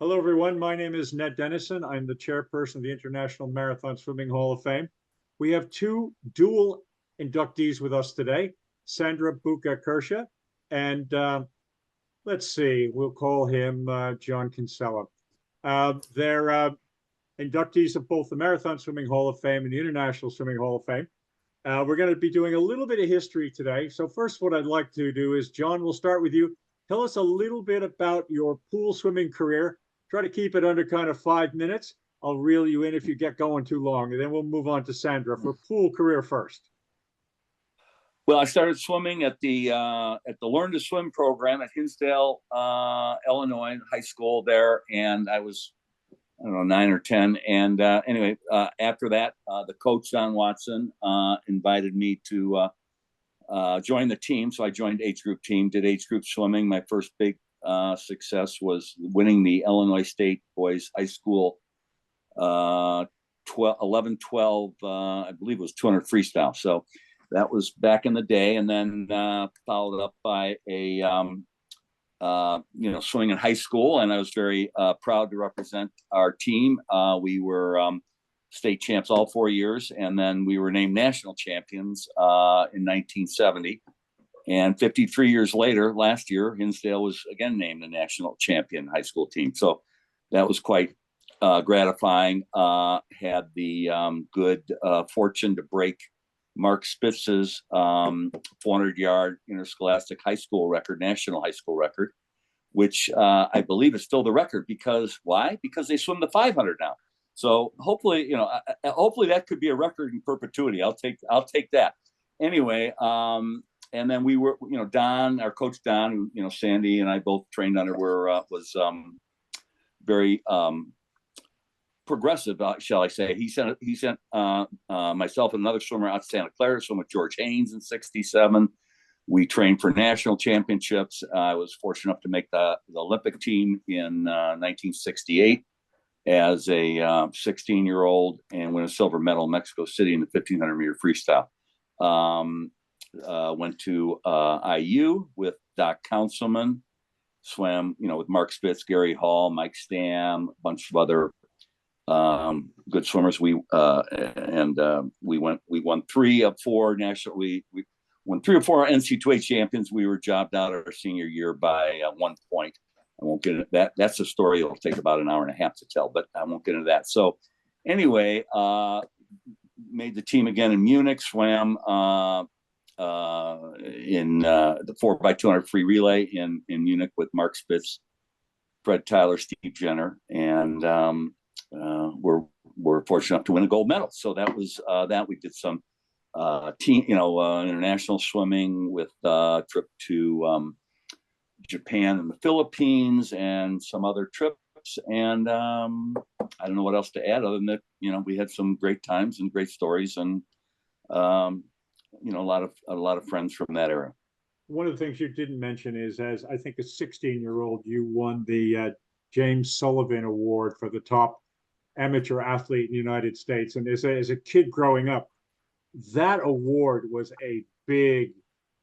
Hello, everyone. My name is Ned Dennison. I'm the chairperson of the International Marathon Swimming Hall of Fame. We have two dual inductees with us today, Sandra Bucha Kerscher, and let's see, we'll call him John Kinsella. They're inductees of both the Marathon Swimming Hall of Fame and the International Swimming Hall of Fame. We're going to be doing a little bit of history today. So first, what I'd like to do is, John, we'll start with you. Tell us a little bit about your pool swimming career. Try to keep it under kind of 5 minutes. I'll reel you in if you get going too long, and then we'll move on to Sandra for pool career first. Well, I started swimming at the Learn to Swim program at Hinsdale, Illinois, high school there, and I was, I don't know, 9 or 10. And anyway, after that, the coach, John Watson, invited me to join the team. So I joined age group team, did age group swimming. My first big success was winning the Illinois State Boys High School 11-12, I believe it was 200 freestyle. So that was back in the day. And then followed up by a swimming in high school, and I was very proud to represent our team. We were state champs all 4 years, and then we were named national champions in 1970. And 53 years later, last year, Hinsdale was again named the national champion high school team. So that was quite gratifying. Had the good fortune to break Mark Spitz's 400-yard interscholastic high school record, national high school record, which I believe is still the record. Because why? Because they swim the 500 now. So hopefully, hopefully that could be a record in perpetuity. I'll take that. Anyway, and then we were, Don, our coach Don, who, Sandy and I both trained under, was very progressive, shall I say. He sent myself and another swimmer out to Santa Clara, swim with George Haynes in '67. We trained for national championships. I was fortunate enough to make the Olympic team in 1968 as a 16-year-old and win a silver medal in Mexico City in the 1,500-meter freestyle. Went to IU with Doc Councilman, swam, with Mark Spitz, Gary Hall, Mike Stam, a bunch of other good swimmers. We won 3 of 4 national. We won 3 or 4 NC2A champions. We were jobbed out our senior year by 1 point. I won't get into that. That's a story. It'll take about an hour and a half to tell, but I won't get into that. So anyway, made the team again in Munich, swam in the 4x200 free relay in Munich with Mark Spitz, Fred Tyler, Steve Jenner, and we're fortunate enough to win a gold medal. So that was that. We did some team, international swimming with trip to Japan and the Philippines and some other trips. And I don't know what else to add other than that, we had some great times and great stories, and a lot of friends from that era. One of the things you didn't mention is, as I think a 16-year-old, you won the James Sullivan Award for the top amateur athlete in the United States. And as a kid growing up, that award was a big,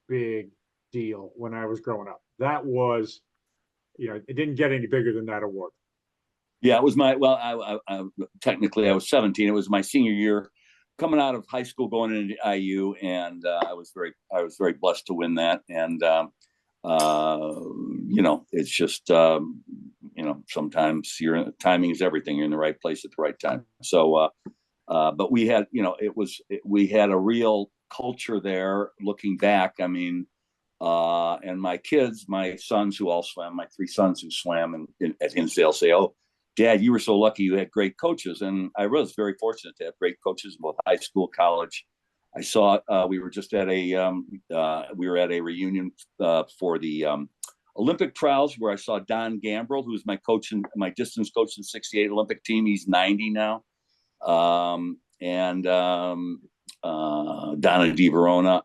big deal when I was growing up. That was, it didn't get any bigger than that award. Yeah, it was I technically I was 17. It was my senior year, coming out of high school, going into IU, and I was very blessed to win that. And it's just sometimes timing is everything. You're in the right place at the right time. So, but we had we had a real culture there. Looking back, I mean, and my kids, my sons who all swam, my 3 sons who swam at Hinsdale say, "Oh, Dad, you were so lucky you had great coaches." And I was very fortunate to have great coaches in both high school, college. I saw we were just at a reunion for the Olympic trials where I saw Don Gambrell, who was my coach and my distance coach in '68 Olympic team. He's 90 now. And Donna Di Verona,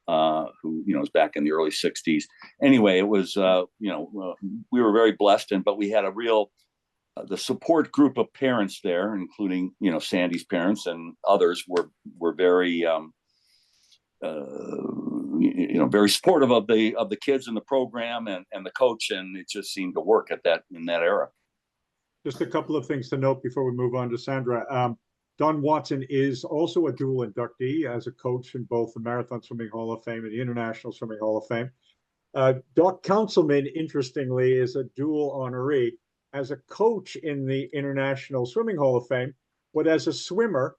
who is back in the early '60s. Anyway, it was we were very blessed, but we had a real the support group of parents there, including Sandy's parents and others, were very very supportive of the kids in the program and the coach, and it just seemed to work in that era. Just a couple of things to note before we move on to Sandra. Don Watson is also a dual inductee as a coach in both the Marathon Swimming Hall of Fame and the International Swimming Hall of Fame. Doc Councilman, interestingly, is a dual honoree as a coach in the International Swimming Hall of Fame, but as a swimmer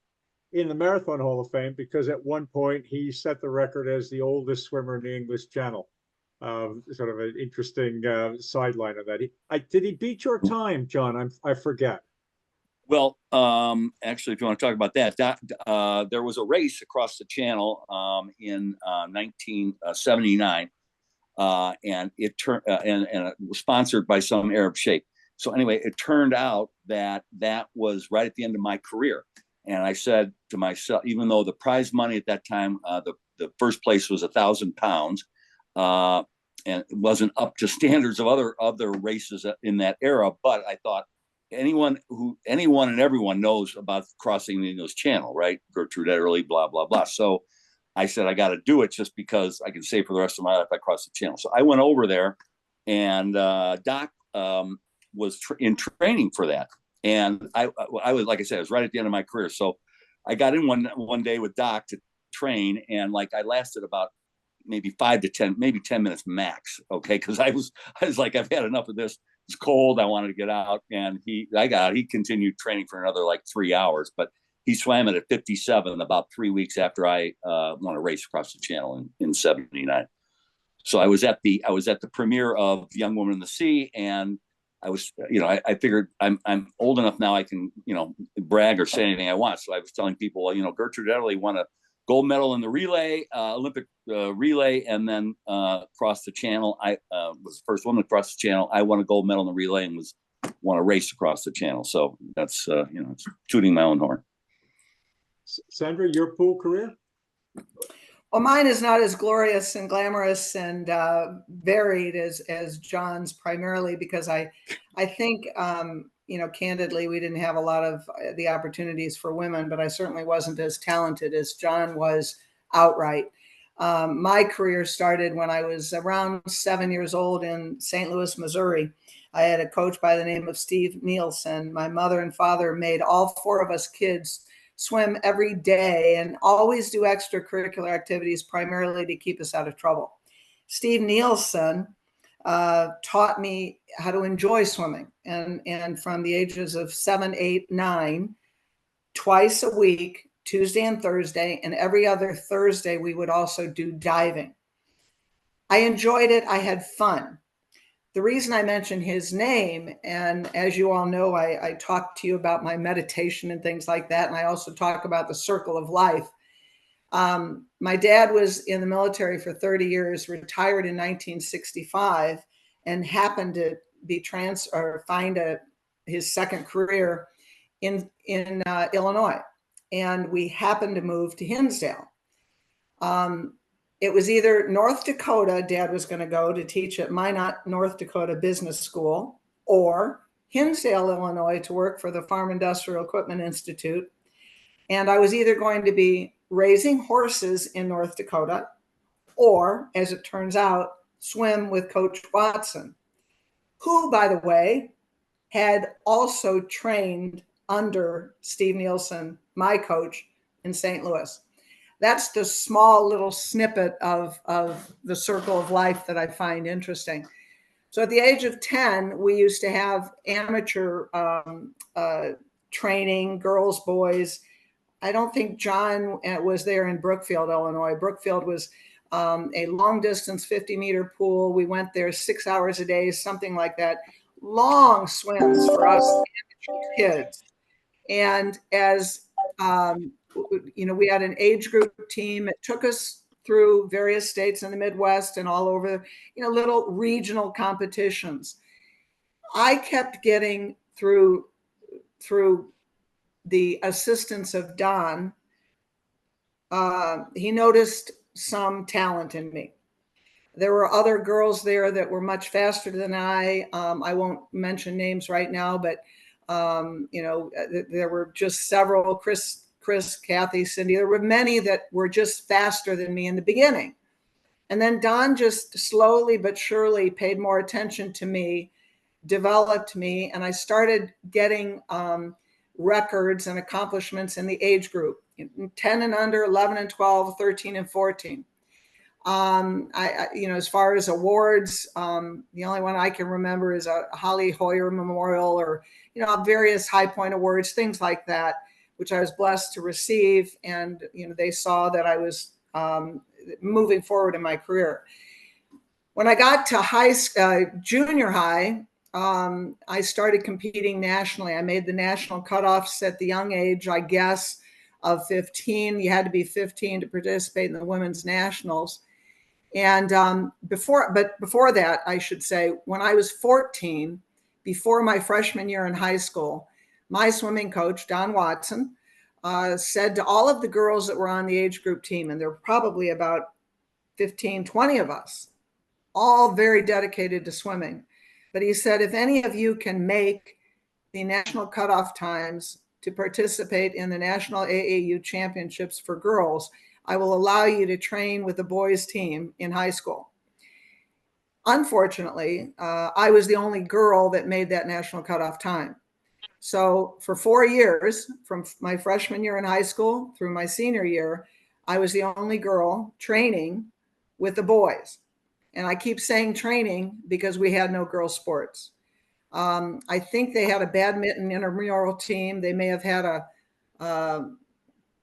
in the Marathon Hall of Fame, because at one point he set the record as the oldest swimmer in the English Channel. Sort of an interesting sideline of that. Did he beat your time, John? I forget. Well, actually, if you want to talk about that, there was a race across the channel in 1979, and it turned and it was sponsored by some Arab sheikh. So anyway, it turned out that was right at the end of my career, and I said to myself, even though the prize money at that time, the first place was £1,000, and it wasn't up to standards of other races in that era, but I thought, anyone and everyone knows about crossing the English Channel, right? Gertrude Ederle, blah, blah, blah. So I said, I got to do it just because I can say for the rest of my life I crossed the channel. So I went over there, and Doc was in training for that. And I was, like I said, I was right at the end of my career. So I got in one day with Doc to train, and like I lasted about maybe 5 to 10, maybe 10 minutes max. Okay. Cause I was like, I've had enough of this. It's cold. I wanted to get out. And he continued training for another like 3 hours, but he swam it at 57 about 3 weeks after I won a race across the channel in 79. So I was at the premiere of Young Woman in the Sea, and I was, I figured I'm old enough now I can, brag or say anything I want. So I was telling people, Gertrude Ederle won a gold medal in the relay, Olympic relay, and then crossed the channel. I was the first woman to cross the channel. I won a gold medal in the relay and won a race across the channel. So that's, it's tooting my own horn. Sandra, your pool career? Well, mine is not as glorious and glamorous and varied as John's, primarily because I think, candidly, we didn't have a lot of the opportunities for women, but I certainly wasn't as talented as John was outright. My career started when I was around 7 years old in St. Louis, Missouri. I had a coach by the name of Steve Nielsen. My mother and father made all 4 of us kids swim every day and always do extracurricular activities, primarily to keep us out of trouble. Steve Nielsen taught me how to enjoy swimming. And from the ages of 7, 8, 9, twice a week, Tuesday and Thursday, and every other Thursday, we would also do diving. I enjoyed it. I had fun. The reason I mention his name, and as you all know, I talk to you about my meditation and things like that, and I also talk about the circle of life. My dad was in the military for 30 years, retired in 1965, and happened to be find his second career in Illinois, and we happened to move to Hinsdale. It was either North Dakota, Dad was going to go to teach at Minot, North Dakota Business School, or Hinsdale, Illinois, to work for the Farm Industrial Equipment Institute. And I was either going to be raising horses in North Dakota, or, as it turns out, swim with Coach Watson, who, by the way, had also trained under Steve Nielsen, my coach, in St. Louis. That's the small little snippet of the circle of life that I find interesting. So at the age of 10, we used to have amateur training, girls, boys. I don't think John was there in Brookfield, Illinois. Brookfield was a long distance 50-meter pool. We went there 6 hours a day, something like that. Long swims for us kids. And as we had an age group team. It took us through various states in the Midwest and all over, little regional competitions. I kept getting through the assistance of Don. He noticed some talent in me. There were other girls there that were much faster than I. I won't mention names right now, but there were just several, Chris, Kathy, Cindy. There were many that were just faster than me in the beginning. And then Don just slowly but surely paid more attention to me, developed me, and I started getting records and accomplishments in the age group, 10 and under, 11 and 12, 13 and 14. As far as awards, the only one I can remember is a Holly Hoyer Memorial, or, various High Point awards, things like that, which I was blessed to receive. And, they saw that I was moving forward in my career. When I got to junior high, I started competing nationally. I made the national cutoffs at the young age, I guess, of 15. You had to be 15 to participate in the women's nationals. And before that, I should say, when I was 14, before my freshman year in high school, my swimming coach, Don Watson, said to all of the girls that were on the age group team, and there were probably about 15, 20 of us, all very dedicated to swimming. But he said, if any of you can make the national cutoff times to participate in the national AAU championships for girls, I will allow you to train with the boys team in high school. Unfortunately, I was the only girl that made that national cutoff time. So for 4 years, from my freshman year in high school through my senior year, I was the only girl training with the boys. And I keep saying training because we had no girls sports. I think they had a badminton intramural team. They may have had a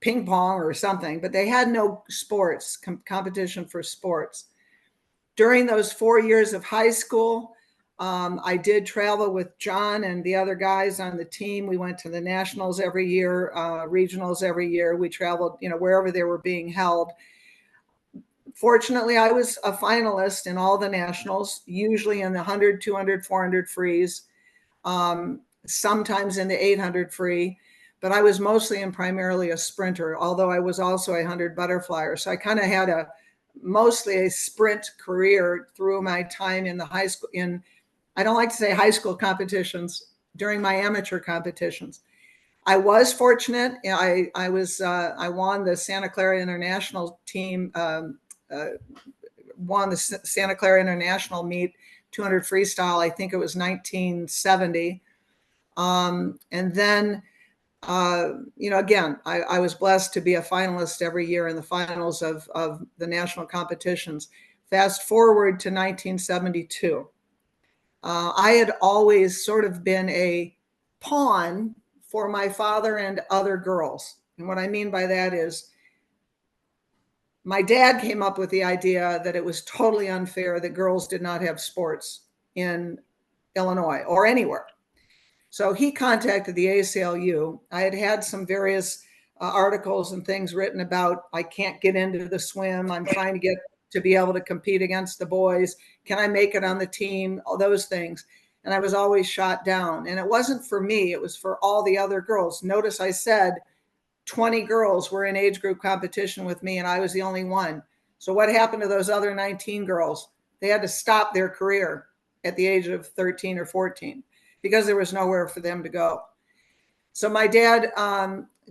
ping pong or something, but they had no sports competition for sports. During those 4 years of high school, I did travel with John and the other guys on the team. We went to the nationals every year, regionals every year. We traveled, wherever they were being held. Fortunately, I was a finalist in all the nationals, usually in the 100, 200, 400 frees, sometimes in the 800 free, but I was mostly and primarily a sprinter, although I was also a 100 butterflyer. So I kind of had mostly a sprint career through my time in the high school, I don't like to say high school competitions, during my amateur competitions. I was fortunate. I won the Santa Clara International team, won the Santa Clara International meet 200 freestyle. I think it was 1970. And then, again, I was blessed to be a finalist every year in the finals of the national competitions. Fast forward to 1972. I had always sort of been a pawn for my father and other girls. And what I mean by that is, my dad came up with the idea that it was totally unfair that girls did not have sports in Illinois or anywhere. So he contacted the ACLU. I had had some various articles and things written about, I can't get into the swim. I'm trying to get to be able to compete against the boys. Can I make it on the team? All those things. And I was always shot down. And it wasn't for me. It was for all the other girls. Notice I said 20 girls were in age group competition with me, and I was the only one. So what happened to those other 19 girls? They had to stop their career at the age of 13 or 14 because there was nowhere for them to go. So my dad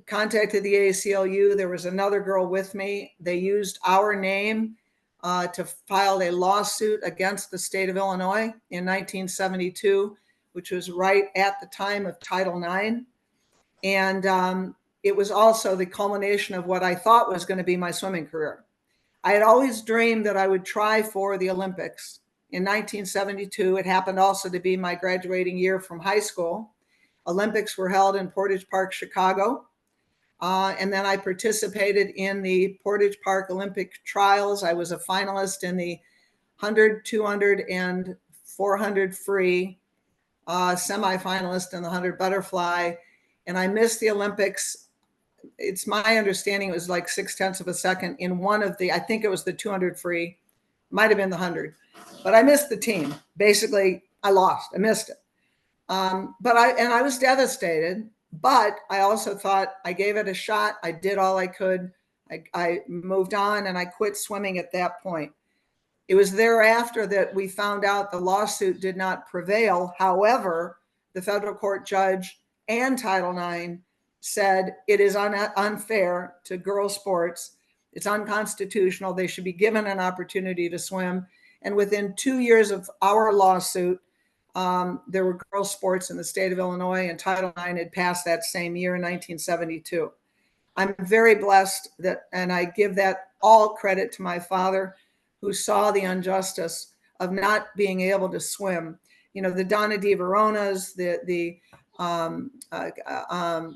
contacted the ACLU. There was another girl with me. They used our name to file a lawsuit against the state of Illinois in 1972, which was right at the time of Title IX. And it was also the culmination of what I thought was going to be my swimming career. I had always dreamed that I would try for the Olympics. In 1972, it happened also to be my graduating year from high school. Olympics were held in Portage Park, Chicago. And then I participated in the Portage Park Olympic trials. I was a finalist in the 100, 200, and 400 free, semifinalist in the 100 butterfly. And I missed the Olympics. It's my understanding it was like 0.6 of a second in one of I think it was the 200 free, might have been the 100, but I missed the team. Basically, I lost. I missed it. But I was devastated, but I also thought I gave it a shot. I did all I could. I moved on and I quit swimming at that point. It was thereafter that we found out the lawsuit did not prevail. However, the federal court judge and Title IX said it is unfair to girls' sports. It's unconstitutional. They should be given an opportunity to swim. And within 2 years of our lawsuit, there were girls' sports in the state of Illinois, and Title IX had passed that same year in 1972. I'm very blessed that, and I give that all credit to my father, who saw the injustice of not being able to swim. You know, the Donna Di Veronas, the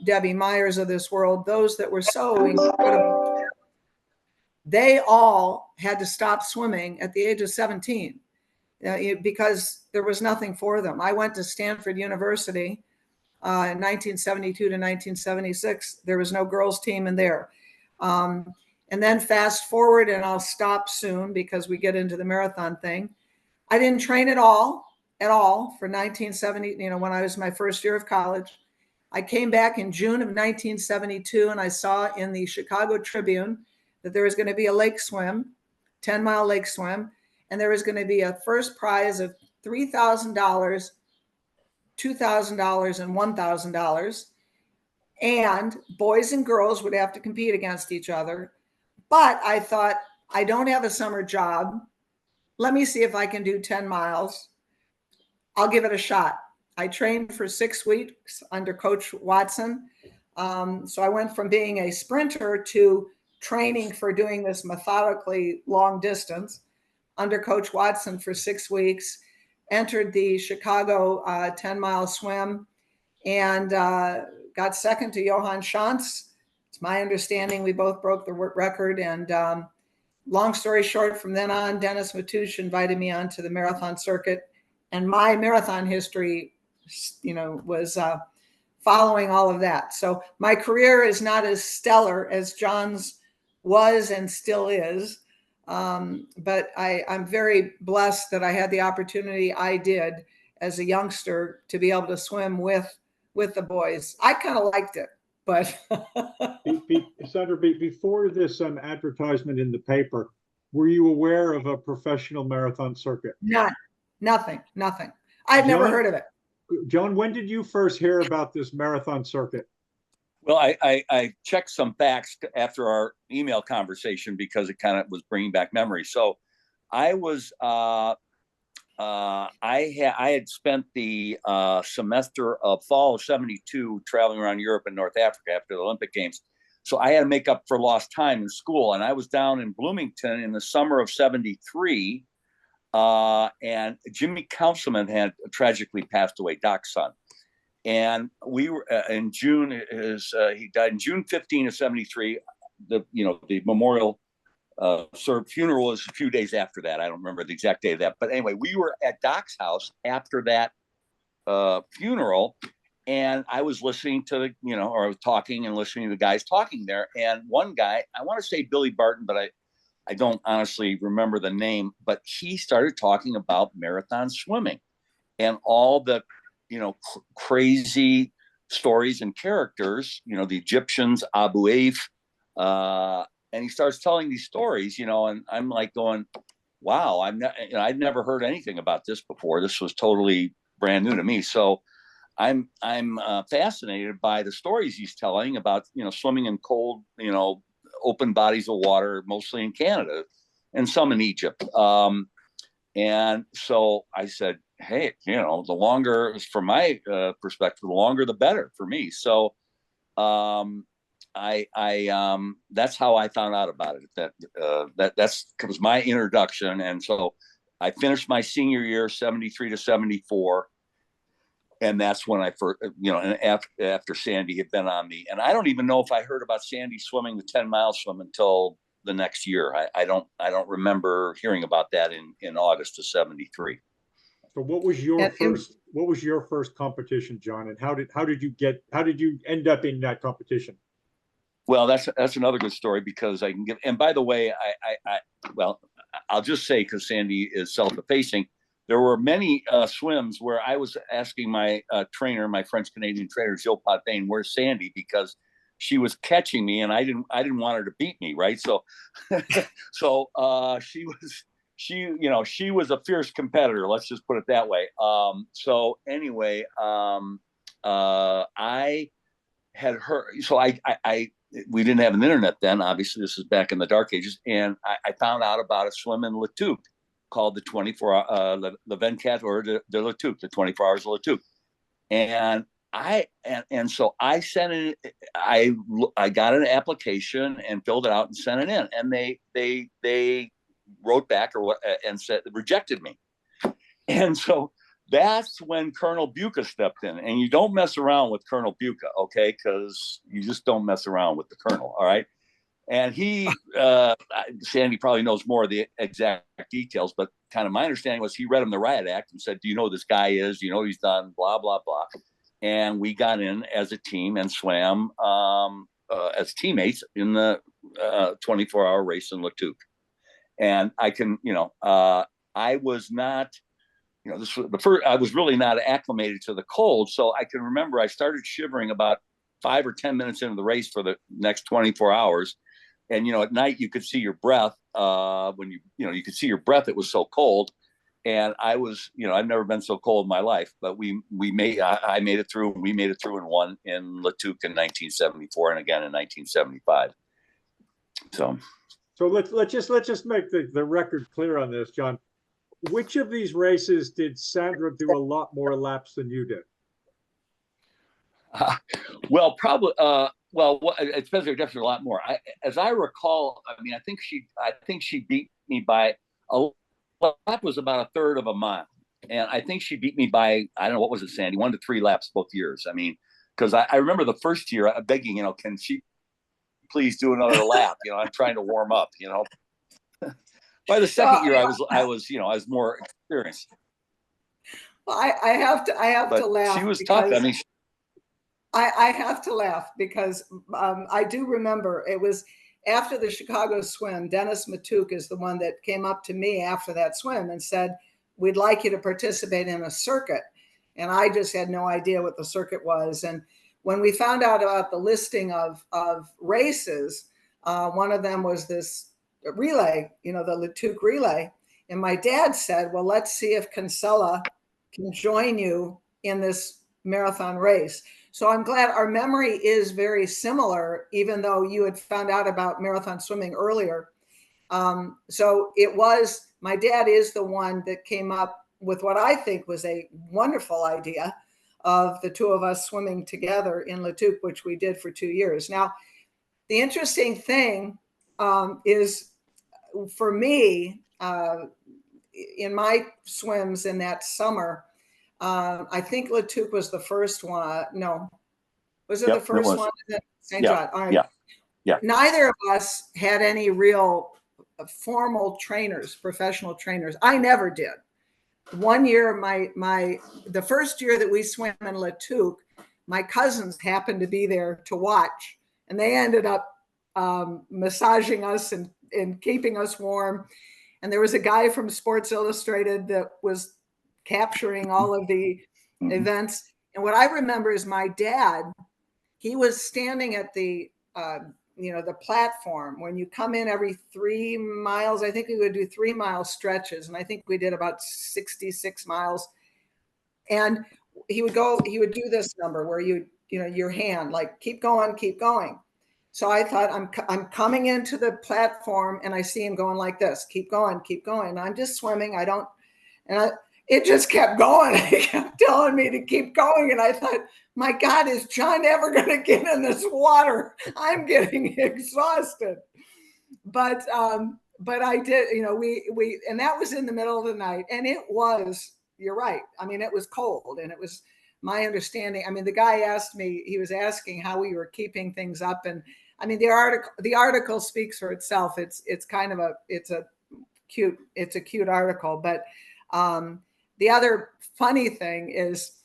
Debbie Myers of this world, those that were so incredible, they all had to stop swimming at the age of 17 because there was nothing for them. I went to Stanford University in 1972 to 1976. There was no girls team in there. And then fast forward, and I'll stop soon because we get into the marathon thing. I didn't train at all for 1970, you know, when I was my first year of college. I came back in June of 1972, and I saw in the Chicago Tribune that there was going to be a lake swim, 10-mile lake swim, and there was going to be a first prize of $3,000, $2,000, and $1,000. And boys and girls would have to compete against each other. But I thought, I don't have a summer job. Let me see if I can do 10 miles. I'll give it a shot. I trained for 6 weeks under Coach Watson. So I went from being a sprinter to training for doing this methodically long distance under Coach Watson for 6 weeks, entered the Chicago 10-mile swim, and got second to Johann Schanz. It's my understanding we both broke the record. And long story short, from then on, Dennis Matouche invited me onto the marathon circuit. And my marathon history, you know, was following all of that. So my career is not as stellar as John's was and still is. But I'm very blessed that I had the opportunity I did as a youngster to be able to swim with the boys. I kind of liked it, but Sandra, before this advertisement in the paper, were you aware of a professional marathon circuit? Nothing. I'd never heard of it. John, when did you first hear about this marathon circuit? Well, I checked some facts after our email conversation because it kind of was bringing back memories. So I was I had spent the semester of fall of 72 traveling around Europe and North Africa after the Olympic Games. So I had to make up for lost time in school. And I was down in Bloomington in the summer of 73. And Jimmy Councilman had tragically passed away, Doc's son. And we were in June, he died in June 15 of 73. The memorial funeral was a few days after that. I don't remember the exact day of that. But anyway, we were at Doc's house after that funeral. And I was listening to or I was talking and listening to the guys talking there. And one guy, I want to say Billy Barton, but I don't honestly remember the name, but he started talking about marathon swimming and all the, crazy stories and characters, the Egyptians, Abu Aif, and he starts telling these stories, and I'm like going, wow, I'd never heard anything about this before. This was totally brand new to me. So I'm fascinated by the stories he's telling about, swimming in cold, open bodies of water, mostly in Canada and some in Egypt. And so I said, hey, the longer, from my perspective, the longer the better for me. So I that's how I found out about it. That's was my introduction. And so I finished my senior year, 73 to 74. And that's when I first, and after Sandy had been on me. And I don't even know if I heard about Sandy swimming the 10-mile swim until the next year. I don't remember hearing about that in August of 73. So what was your first competition, John? And how did you end up in that competition? Well, that's another good story because I can give, and by the way, I'll just say, because Sandy is self-effacing, there were many swims where I was asking my trainer, my French-Canadian trainer, Jill Potvin, where's Sandy? Because she was catching me and I didn't want her to beat me. Right. So, she was a fierce competitor. Let's just put it that way. So anyway, I had heard, so we didn't have an internet then. Obviously this is back in the dark ages. And I found out about a swim in Latuke called the 24 Le 24 Heures de Le Tuc, the 24 Hours of Le Tuc. And so I sent it. I got an application and filled it out and sent it in, and they wrote back and said rejected me. And so that's when Colonel Bucha stepped in, and you don't mess around with Colonel Bucha, okay? Because you just don't mess around with the Colonel, all right? And he, Sandy probably knows more of the exact details, but kind of my understanding was he read him the riot act and said, "Do you know who this guy is? Do you know what he's done? Blah blah blah." And we got in as a team and swam as teammates in the 24-hour race in Le Tuc. And I can, I was not, this was the first. I was really not acclimated to the cold, so I can remember I started shivering about 5 or 10 minutes into the race for the next 24 hours. And at night you could see your breath when you could see your breath. It was so cold. And I was, I've never been so cold in my life, but I made it through. We made it through and won in Le Tuc in 1974 and again in 1975. So let's just make the record clear on this, John. Which of these races did Sandra do a lot more laps than you did? Well, probably. It depends. Definitely a lot more. As I recall, I think she beat me by a. Lap was about a third of a mile, and I think she beat me by, I don't know, what was it, Sandy, 1 to 3 laps both years. Because I remember the first year begging, can she please do another lap? I'm trying to warm up. By the second year, I was more experienced. Well, I have to laugh. She was tough. I have to laugh because I do remember it was after the Chicago swim. Dennis Matuk is the one that came up to me after that swim and said, "We'd like you to participate in a circuit." And I just had no idea what the circuit was. And when we found out about the listing of races, one of them was this relay, the Le Tuc relay. And my dad said, "Well, let's see if Kinsella can join you in this marathon race." So I'm glad our memory is very similar, even though you had found out about marathon swimming earlier. So it was, my dad is the one that came up with what I think was a wonderful idea of the two of us swimming together in Le Tuc, which we did for 2 years. Now, the interesting thing is for me, in my swims in that summer, I think Le Tuc was the first one. No, was it the first one? St. John. All right. Yeah. Neither of us had any real formal trainers, professional trainers. I never did. One year, the first year that we swam in Le Tuc, my cousins happened to be there to watch, and they ended up massaging us and keeping us warm. And there was a guy from Sports Illustrated that was capturing all of the events. And what I remember is my dad, he was standing at the, the platform when you come in every 3 miles. I think we would do 3-mile stretches. And I think we did about 66 miles. And he would do this number where your hand, like, keep going, keep going. So I thought, I'm coming into the platform and I see him going like this, keep going, keep going. And I'm just swimming. It just kept going. He kept telling me to keep going. And I thought, my God, is John ever going to get in this water? I'm getting exhausted. But I did, we, and that was in the middle of the night. And it was, you're right. It was cold, and it was my understanding. The guy asked me, he was asking how we were keeping things up. And the article speaks for itself. It's a cute article, but, the other funny thing is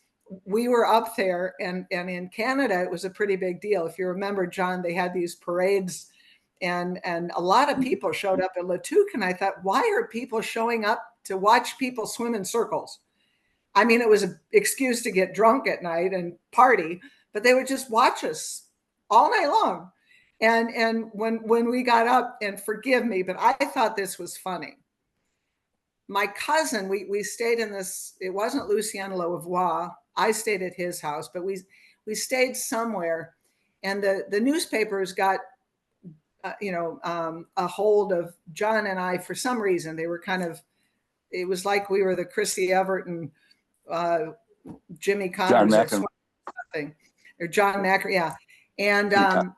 we were up there, and in Canada, it was a pretty big deal. If you remember, John, they had these parades, and a lot of people showed up at Le Tuc. And I thought, why are people showing up to watch people swim in circles? It was an excuse to get drunk at night and party, but they would just watch us all night long. And when we got up, and forgive me, but I thought this was funny. My cousin, we stayed in this, it wasn't Lucien Lavoie. I stayed at his house, but we stayed somewhere, and the newspapers got, a hold of John and I for some reason. They were kind of it was like we were the Chrissy Everett and Jimmy John Connors McEnroe. or John McEnroe, yeah. And the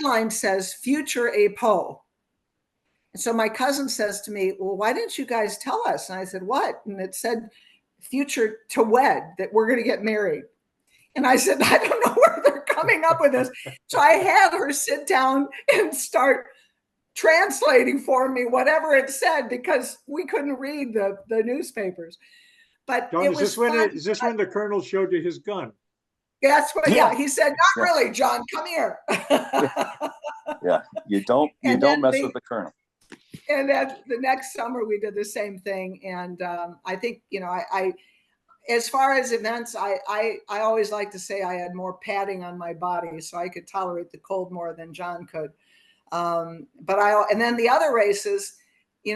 headline says "Future a Poe." And so my cousin says to me, "Well, why didn't you guys tell us?" And I said, "What?" And it said, "Future to wed, that we're going to get married." And I said, "I don't know where they're coming up with this." So I had her sit down and start translating for me whatever it said, because we couldn't read the newspapers. But John, it is was fun. is this when the colonel showed you his gun? That's what, yeah. He said, "Not Yeah. really, John, come here." Yeah, you don't mess with the colonel. And then the next summer we did the same thing. And I think, I as far as events, I always like to say I had more padding on my body, so I could tolerate the cold more than John could. And then the other races, I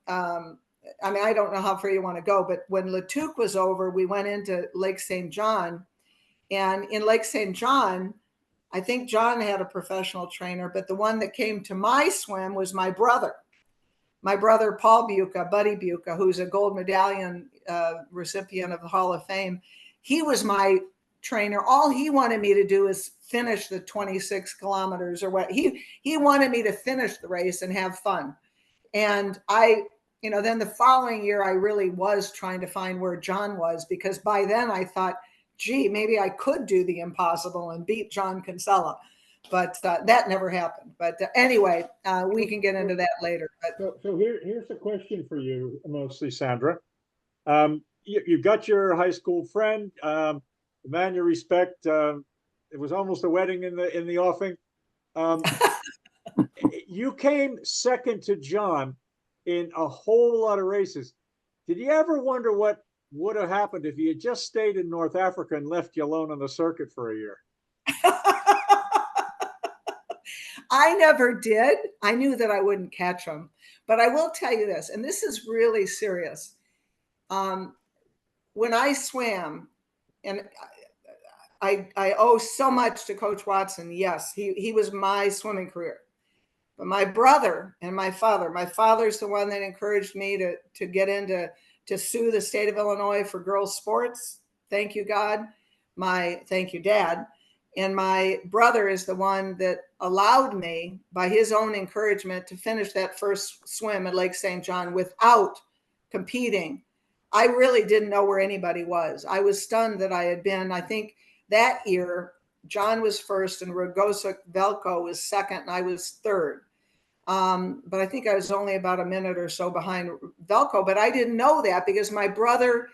don't know how far you want to go, but when Latuque was over, we went into Lake St. John. And in Lake St. John, I think John had a professional trainer, but the one that came to my swim was my brother, Paul Bucha, Buddy Bucha, who's a gold medallion recipient of the Hall of Fame. He was my trainer. All he wanted me to do is finish the 26 kilometers or what. He wanted me to finish the race and have fun. And then the following year, I really was trying to find where John was, because by then I thought, gee, maybe I could do the impossible and beat John Kinsella. But that never happened. But anyway, we can get into that later. But So here's a question for you, mostly Sandra. You got your high school friend, the man you respect. It was almost a wedding in the offing. You came second to John in a whole lot of races. Did you ever wonder what would have happened if he had just stayed in North Africa and left you alone on the circuit for a year? I never did. I knew that I wouldn't catch him. But I will tell you this, and this is really serious. When I swam, and I owe so much to Coach Watson. Yes, he was my swimming career. But my brother and my father's the one that encouraged me to get into, to sue the state of Illinois for girls' sports. Thank you, God. Thank you, Dad. And my brother is the one that allowed me, by his own encouragement, to finish that first swim at Lake St. John without competing. I really didn't know where anybody was. I was stunned that I had been, I think that year, John was first and Ragosa Velko was second, and I was third. But I think I was only about a minute or so behind Velko, but I didn't know that because my brother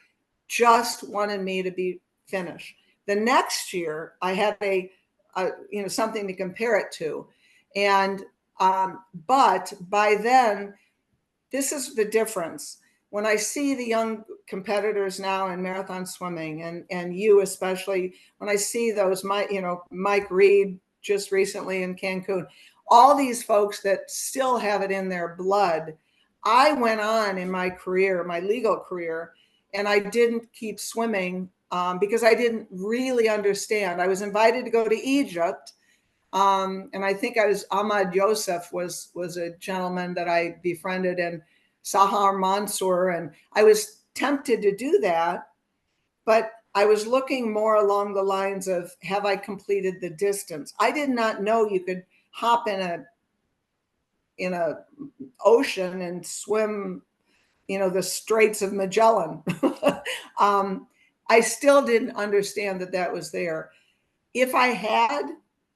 just wanted me to be finished. The next year, I had something to compare it to, and but by then, this is the difference. When I see the young competitors now in marathon swimming, and you especially, when I see those, Mike Reed just recently in Cancun, all these folks that still have it in their blood. I went on in my career, my legal career, and I didn't keep swimming because I didn't really understand. I was invited to go to Egypt, and I think Ahmad Yosef was a gentleman that I befriended, and Sahar Mansour, and I was tempted to do that, but I was looking more along the lines of, have I completed the distance? I did not know you could hop in a ocean and swim, the Straits of Magellan. I still didn't understand that was there. If I had,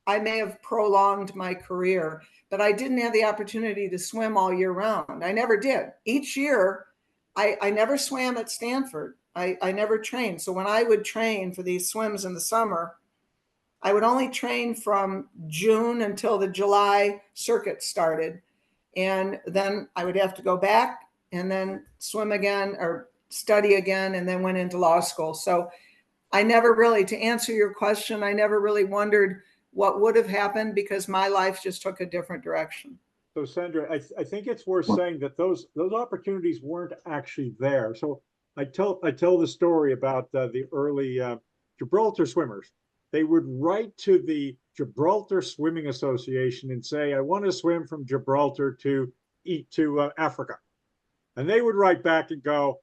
I may have prolonged my career, but I didn't have the opportunity to swim all year round. I never did. Each year, I never swam at Stanford. I never trained. So when I would train for these swims in the summer, I would only train from June until the July circuit started. And then I would have to go back and then swim again or study again, and then went into law school. So I never really, to answer your question, I never really wondered what would have happened because my life just took a different direction. So Sandra, I think it's worth saying that those opportunities weren't actually there. So I tell the story about the early Gibraltar swimmers. They would write to the Gibraltar Swimming Association and say, I want to swim from Gibraltar to Africa. And they would write back and go,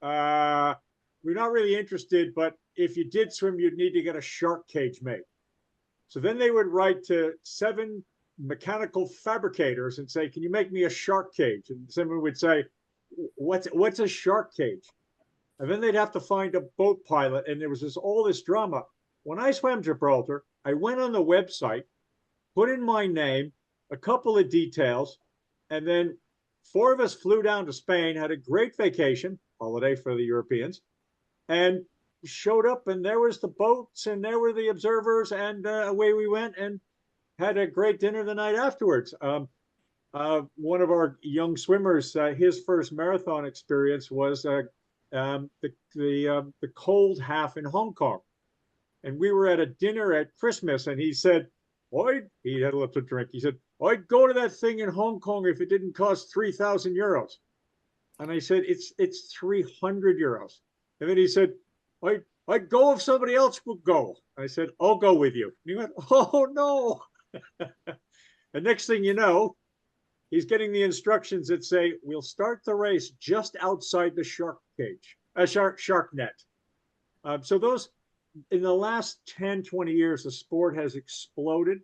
we're not really interested, but if you did swim, you'd need to get a shark cage made. So then they would write to 7 mechanical fabricators and say, can you make me a shark cage? And someone would say, what's a shark cage? And then they'd have to find a boat pilot. And there was all this drama. When I swam Gibraltar, I went on the website, put in my name, a couple of details, and then 4 of us flew down to Spain, had a great vacation, holiday for the Europeans, and showed up, and there was the boats, and there were the observers, and away we went, and had a great dinner the night afterwards. One of our young swimmers, his first marathon experience was the cold half in Hong Kong. And we were at a dinner at Christmas, and he said, he had a little drink. He said, I'd go to that thing in Hong Kong if it didn't cost 3,000 euros. And I said, it's 300 euros. And then he said, I'd go if somebody else would go. I said, I'll go with you. And he went, oh, no. And next thing you know, he's getting the instructions that say, we'll start the race just outside the shark cage, shark net. So those, in the last 10, 20 years, the sport has exploded.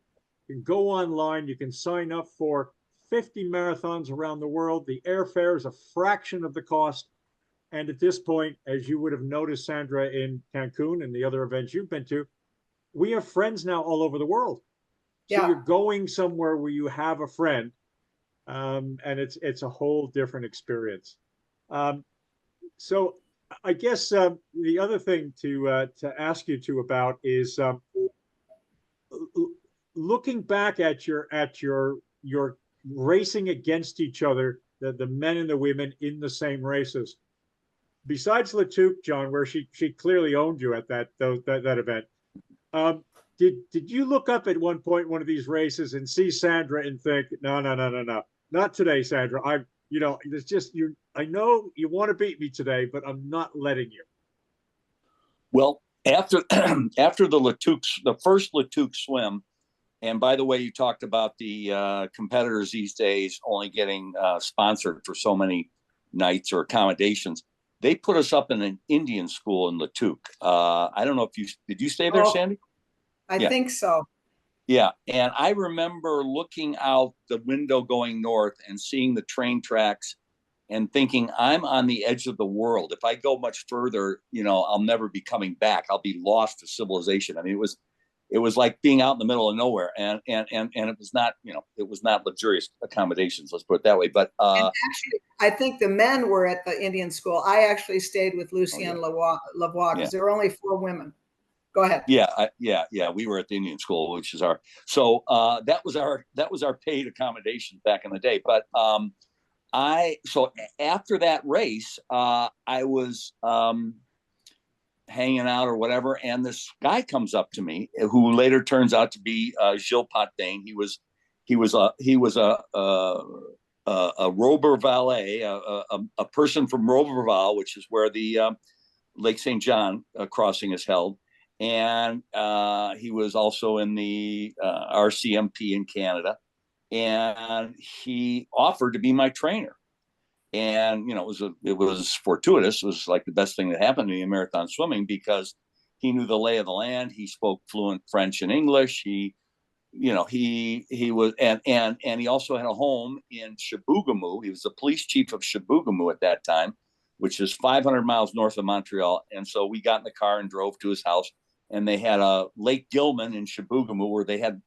You can go online, you can sign up for 50 marathons around the world. The airfare is a fraction of the cost. And at this point, as you would have noticed, Sandra, in Cancun and the other events you've been to, we have friends now all over the world. So Yeah. you're going somewhere where you have a friend, and it's a whole different experience. So I guess the other thing to ask you two about is looking back at your racing against each other, the men and the women in the same races. Besides Latuke, John, where she clearly owned you at that event, did you look up at one point one of these races and see Sandra and think, no, not today, Sandra. It's just you. I know you want to beat me today, but I'm not letting you. Well, after the first Latuke swim, and by the way, you talked about the competitors these days only getting sponsored for so many nights or accommodations. They put us up in an Indian school in Latuke. I don't know if did you stay there, Sandy? I think so. Yeah. And I remember looking out the window going north and seeing the train tracks and thinking, I'm on the edge of the world. If I go much further, I'll never be coming back. I'll be lost to civilization. I mean, it was like being out in the middle of nowhere, and it was not, it was not luxurious accommodations. Let's put it that way. But actually, I think the men were at the Indian school. I actually stayed with Lucienne Lavoie because there were only 4 women. Go ahead. Yeah. We were at the Indian school, which is that was our paid accommodation back in the day. But so after that race, I was hanging out or whatever, and this guy comes up to me who later turns out to be Gilles Patin. He was a Roberval, a person from Roberval, which is where the Lake St. John crossing is held. And he was also in the RCMP in Canada, and he offered to be my trainer. And it was fortuitous. It was like the best thing that happened to me in marathon swimming, because he knew the lay of the land. He spoke fluent French and English. He was, and he also had a home in Chibougamau. He was the police chief of Chibougamau at that time, which is 500 miles north of Montreal. And so we got in the car and drove to his house. And they had a Lake Gilman in Chibougamau where they had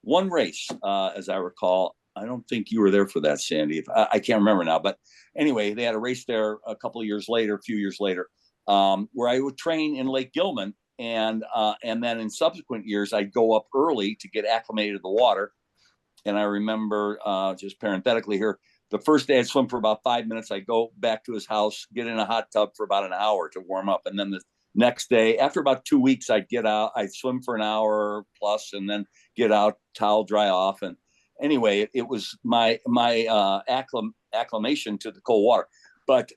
one race, as I recall. I don't think you were there for that, Sandy. I can't remember now. But anyway, they had a race there a few years later, where I would train in Lake Gilman. And then in subsequent years, I'd go up early to get acclimated to the water. And I remember, just parenthetically here, the first day I'd swim for about 5 minutes. I'd go back to his house, get in a hot tub for about an hour to warm up. And then the next day, after about 2 weeks, I'd get out, I'd swim for an hour plus, and then get out, towel dry off. And anyway, it was my acclimation to the cold water. But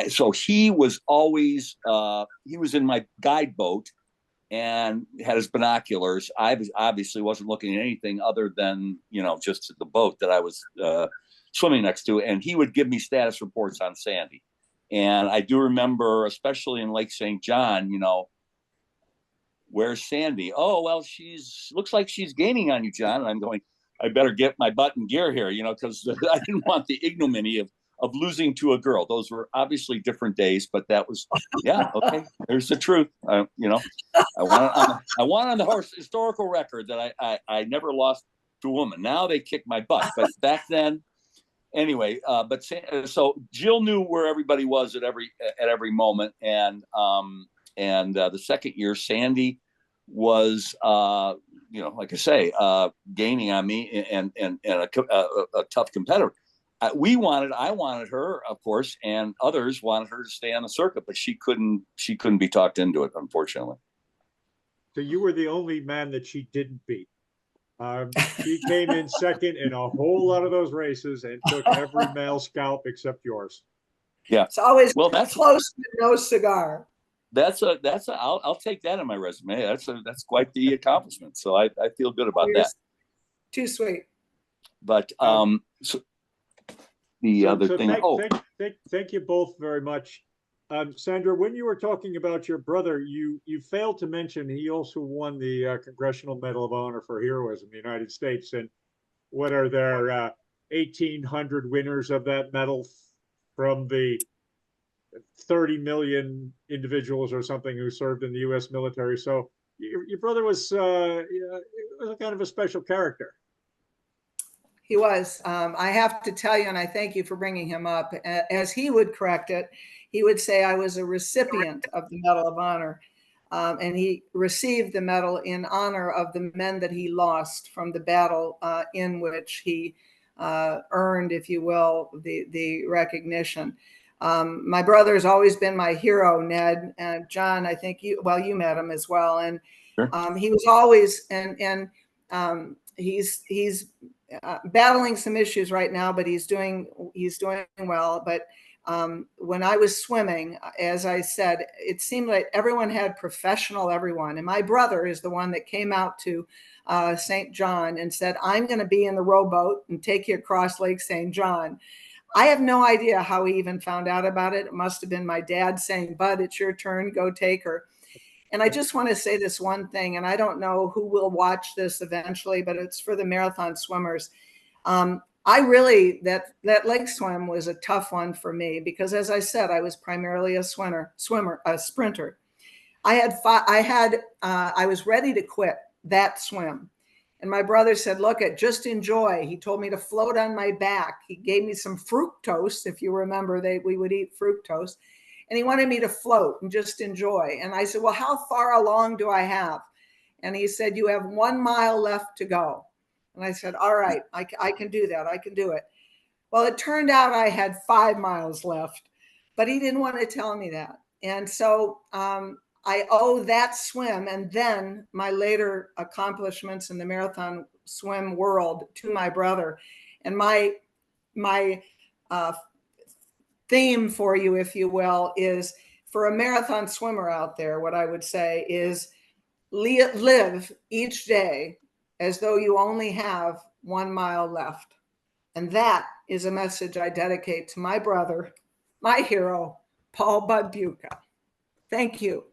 so he was always, he was in my guide boat and had his binoculars. I obviously wasn't looking at anything other than, just the boat that I was swimming next to, and he would give me status reports on Sandy. And I do remember, especially in Lake St. John, where's Sandy? Oh, well, looks like she's gaining on you, John. And I'm going, I better get my butt in gear here, because I didn't want the ignominy of losing to a girl. Those were obviously different days, but that was, okay, there's the truth. I want on the historical record that I never lost to a woman. Now they kick my butt, but back then, anyway. So Jill knew where everybody was at every moment, and the second year, Sandy was, like I say, gaining on me and a tough competitor. I wanted her, of course, and others wanted her to stay on the circuit, but she couldn't be talked into it, unfortunately. So you were the only man that she didn't beat. She came in second in a whole lot of those races and took every male scalp except yours. Yeah. It's always that's close to no cigar. I'll take that in my resume. That's quite the accomplishment. So I feel good about that. Too sweet. But thank you both very much. Sandra, when you were talking about your brother, you failed to mention he also won the Congressional Medal of Honor for Heroism in the United States. And what are there 1,800 winners of that medal from the 30 million individuals or something who served in the U.S. military? So your brother was kind of a special character. He was. I have to tell you, and I thank you for bringing him up, as he would correct it, he would say I was a recipient of the Medal of Honor. And he received the medal in honor of the men that he lost from the battle in which he earned, if you will, the recognition. My brother's always been my hero, Ned. And John, I think you met him as well. And sure. He was always, and he's battling some issues right now, but he's doing well. But when I was swimming, as I said, it seemed like everyone had everyone. And my brother is the one that came out to St. John and said, I'm going to be in the rowboat and take you across Lake St. John. I have no idea how he even found out about it. It must have been my dad saying, Bud, it's your turn, go take her. And I just want to say this one thing, and I don't know who will watch this eventually, but it's for the marathon swimmers. That leg swim was a tough one for me because, as I said, I was primarily a sprinter. I was ready to quit that swim. And my brother said, just enjoy. He told me to float on my back. He gave me some fructose. If you remember, we would eat fructose. And he wanted me to float and just enjoy. And I said, well, how far along do I have? And he said, you have 1 mile left to go. And I said, all right, I can do that. I can do it. Well, it turned out I had 5 miles left, but he didn't want to tell me that. And so I owe that swim and then my later accomplishments in the marathon swim world to my brother. And my theme for you, if you will, is for a marathon swimmer out there, what I would say is live each day as though you only have 1 mile left. And that is a message I dedicate to my brother, my hero, Paul Bud Bucha. Thank you.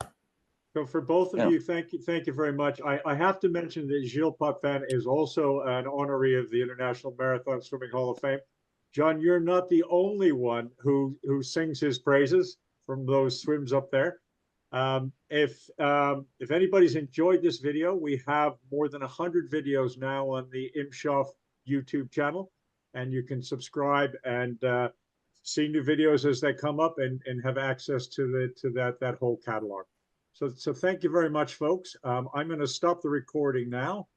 So for both of you, thank you very much. I have to mention that Gilles Potvin is also an honoree of the International Marathon Swimming Hall of Fame. John, you're not the only one who sings his praises from those swims up there. If anybody's enjoyed this video, we have more than 100 videos now on the Imshoff YouTube channel, and you can subscribe and see new videos as they come up and have access to that whole catalog. So thank you very much, folks. I'm going to stop the recording now.